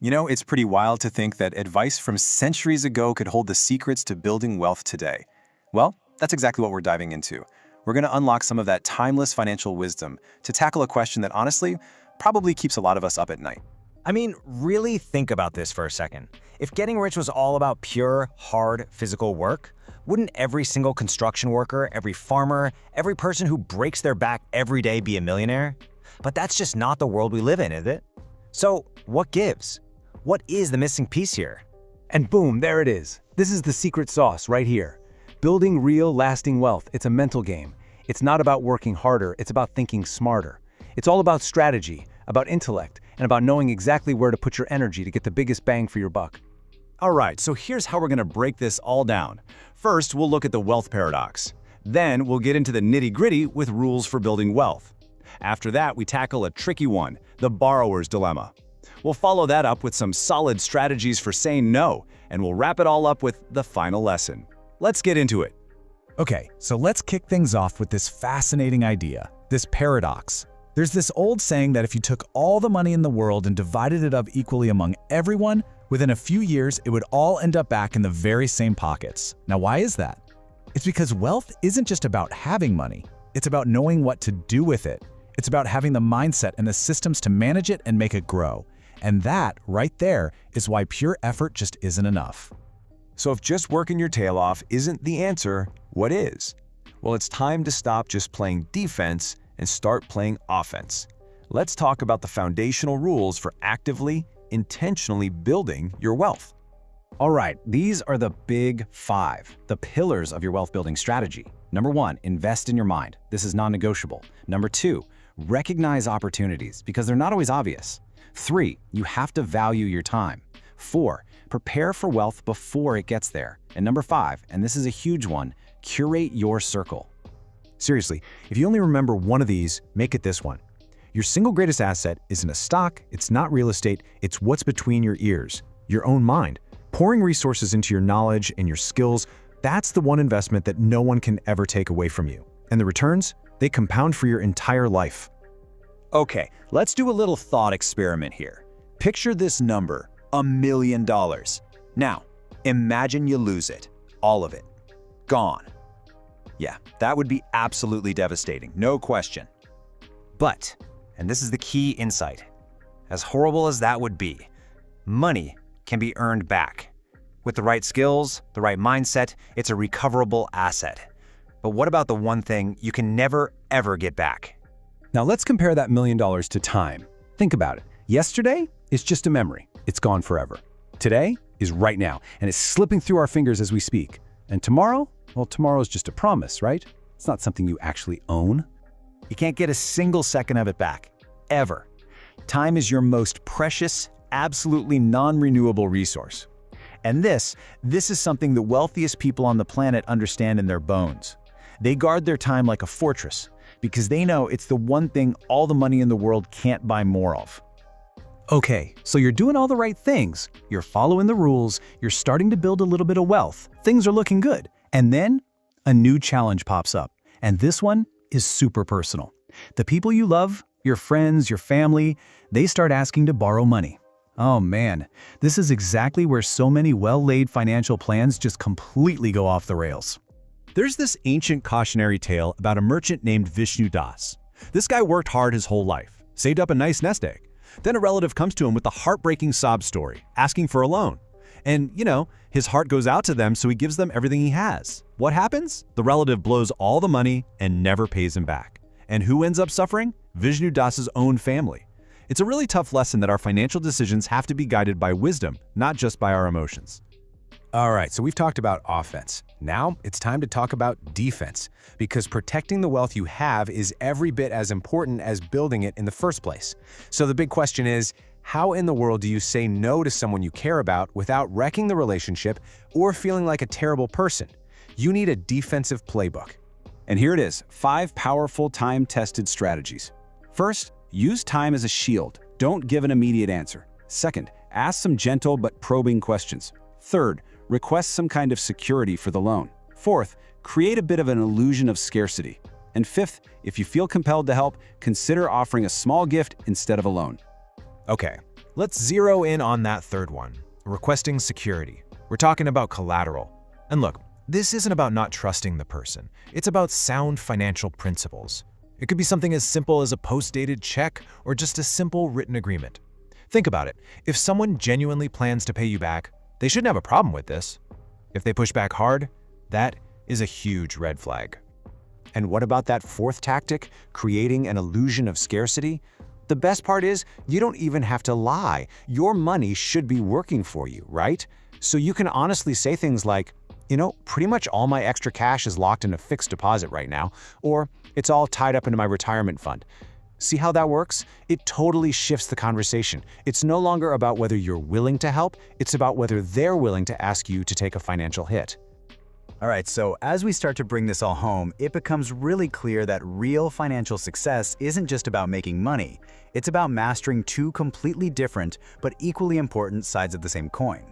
You know, it's pretty wild to think that advice from centuries ago could hold the secrets to building wealth today. Well, that's exactly what we're diving into. We're going to unlock some of that timeless financial wisdom to tackle a question that honestly probably keeps a lot of us up at night. I mean, really think about this for a second. If getting rich was all about pure, hard, physical work, wouldn't every single construction worker, every farmer, every person who breaks their back every day be a millionaire? But that's just not the world we live in, is it? So, what gives? What is the missing piece here? And boom, there it is. This is the secret sauce right here. Building real, lasting wealth. It's a mental game. It's not about working harder, it's about thinking smarter. It's all about strategy, about intellect, and about knowing exactly where to put your energy to get the biggest bang for your buck. All right, so here's how we're going to break this all down. First, we'll look at the wealth paradox. Then, we'll get into the nitty-gritty with rules for building wealth. After that, we tackle a tricky one, the borrower's dilemma. We'll follow that up with some solid strategies for saying no, and we'll wrap it all up with the final lesson. Let's get into it. Okay, so let's kick things off with this fascinating idea, this paradox. There's this old saying that if you took all the money in the world and divided it up equally among everyone, within a few years it would all end up back in the very same pockets. Now, why is that? It's because wealth isn't just about having money. It's about knowing what to do with it. It's about having the mindset and the systems to manage it and make it grow. And that, right there, is why pure effort just isn't enough. So if just working your tail off isn't the answer, what is? Well, it's time to stop just playing defense and start playing offense. Let's talk about the foundational rules for actively, intentionally building your wealth. All right, these are the big five, the pillars of your wealth building strategy. Number 1, invest in your mind. This is non-negotiable. Number 2, recognize opportunities because they're not always obvious. 3, you have to value your time. 4, prepare for wealth before it gets there. And number 5, and this is a huge one, curate your circle. Seriously, if you only remember one of these, make it this one. Your single greatest asset isn't a stock, it's not real estate, it's what's between your ears, your own mind. Pouring resources into your knowledge and your skills, that's the one investment that no one can ever take away from you. And the returns, they compound for your entire life. Okay, let's do a little thought experiment here. Picture this number, $1 million. Now, imagine you lose it, all of it, gone. Yeah, that would be absolutely devastating, no question. But, and this is the key insight, as horrible as that would be, money can be earned back. With the right skills, the right mindset, it's a recoverable asset. But what about the one thing you can never, ever get back? Now let's compare that $1 million to time. Think about it. Yesterday is just a memory. It's gone forever. Today is right now, and it's slipping through our fingers as we speak. And tomorrow? Well, tomorrow's just a promise, right? It's not something you actually own. You can't get a single second of it back, ever. Time is your most precious, absolutely non-renewable resource. And this is something the wealthiest people on the planet understand in their bones. They guard their time like a fortress because they know it's the one thing all the money in the world can't buy more of. Okay, so you're doing all the right things. You're following the rules. You're starting to build a little bit of wealth. Things are looking good. And then a new challenge pops up. And this one is super personal. The people you love, your friends, your family, they start asking to borrow money. Oh man, this is exactly where so many well-laid financial plans just completely go off the rails. There's this ancient cautionary tale about a merchant named Vishnu Das. This guy worked hard his whole life, saved up a nice nest egg. Then a relative comes to him with a heartbreaking sob story, asking for a loan. And, his heart goes out to them, so he gives them everything he has. What happens? The relative blows all the money and never pays him back. And who ends up suffering? Vishnu Das's own family. It's a really tough lesson that our financial decisions have to be guided by wisdom, not just by our emotions. All right, so we've talked about offense. Now it's time to talk about defense, because protecting the wealth you have is every bit as important as building it in the first place. So the big question is, how in the world do you say no to someone you care about without wrecking the relationship or feeling like a terrible person? You need a defensive playbook. And here it is, 5 powerful time-tested strategies. First, use time as a shield. Don't give an immediate answer. Second, ask some gentle but probing questions. Third, request some kind of security for the loan. Fourth, create a bit of an illusion of scarcity. And fifth, if you feel compelled to help, consider offering a small gift instead of a loan. Okay, Let's zero in on that third one, requesting security. We're talking about collateral. And look, this isn't about not trusting the person. It's about sound financial principles. It could be something as simple as a post-dated check or just a simple written agreement. Think about it. If someone genuinely plans to pay you back, they shouldn't have a problem with this. If they push back hard, that is a huge red flag. And what about that fourth tactic, creating an illusion of scarcity? The best part is, you don't even have to lie. Your money should be working for you, right? So you can honestly say things like, you know, pretty much all my extra cash is locked in a fixed deposit right now, or it's all tied up into my retirement fund. See how that works? It totally shifts the conversation. It's no longer about whether you're willing to help, it's about whether they're willing to ask you to take a financial hit. All right, so as we start to bring this all home, it becomes really clear that real financial success isn't just about making money. It's about mastering two completely different but equally important sides of the same coin.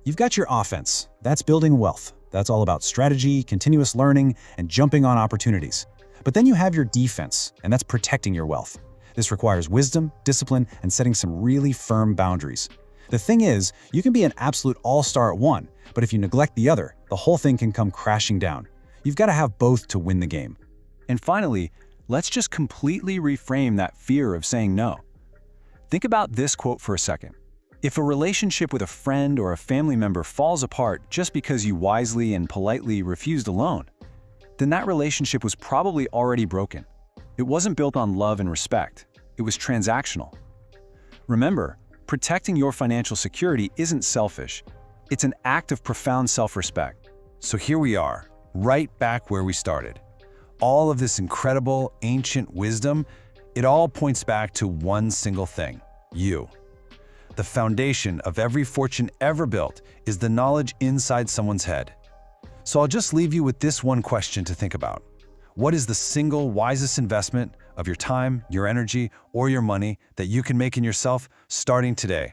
You've got your offense. That's building wealth. That's all about strategy, continuous learning, and jumping on opportunities. But then you have your defense, and that's protecting your wealth. This requires wisdom, discipline, and setting some really firm boundaries. The thing is, you can be an absolute all-star at one, but if you neglect the other, the whole thing can come crashing down. You've got to have both to win the game. And finally, let's just completely reframe that fear of saying no. Think about this quote for a second. If a relationship with a friend or a family member falls apart just because you wisely and politely refused a loan, then that relationship was probably already broken. It wasn't built on love and respect. It was transactional. Remember, protecting your financial security isn't selfish. It's an act of profound self-respect. So here we are, right back where we started. All of this incredible, ancient wisdom, it all points back to one single thing: you. The foundation of every fortune ever built is the knowledge inside someone's head. So I'll just leave you with this one question to think about. What is the single wisest investment of your time, your energy, or your money that you can make in yourself starting today?